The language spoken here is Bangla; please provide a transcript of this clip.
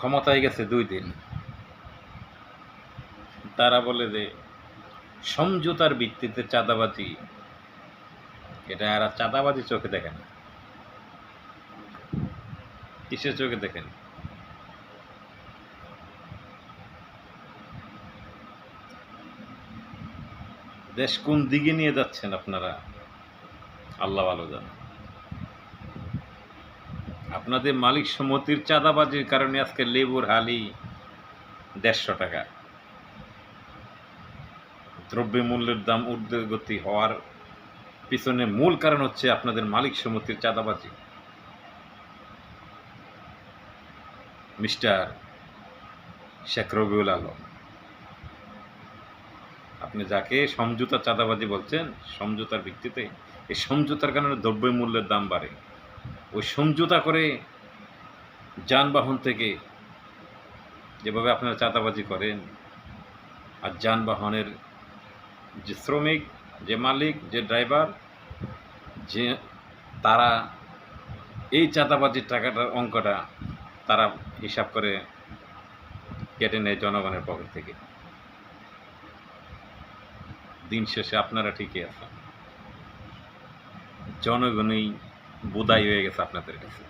ক্ষমতায় গেছে 2 দিন, তারা বলে যে সমঝোতার ভিত্তিতে চাঁদাবাজি, এটা এরা চাঁদাবাজি চোখে দেখে না। কিসের চোখে দেখেন? দেশ কোন দিকে নিয়ে যাচ্ছেন আপনারা আল্লাহ ভালো জানেন। আপনাদের মালিক সমিতির চাঁদাবাজির কারণে আজকে লেবুর হালি 150 টাকা। দ্রব্যমূল্যের দাম ঊর্ধ্বগতি হওয়ার পিছনে মূল কারণ হচ্ছে আপনাদের মালিক সমিতির চাঁদাবাজি। মিস্টার শেখ রবিউল আলম, আপনি যাকে সমঝোতা চাঁদাবাজি বলছেন, সমঝোতার ভিত্তিতে, এই সমঝোতার কারণে দ্রব্যমূল্যের দাম বাড়ে। ওই সমঝোতা করে যানবাহন থেকে যেভাবে আপনারা চাঁদাবাজি করেন, আর যানবাহনের যে শ্রমিক, যে মালিক, যে ড্রাইভার, যে তারা এই চাঁদাবাজির টাকাটার অঙ্কটা তারা হিসাব করে কেটে নেয় জনগণের পকেট থেকে। দিন শেষে আপনারা ঠিকই আছেন, জনগণই বোদাই হয়ে গেছে আপনাদের কাছে।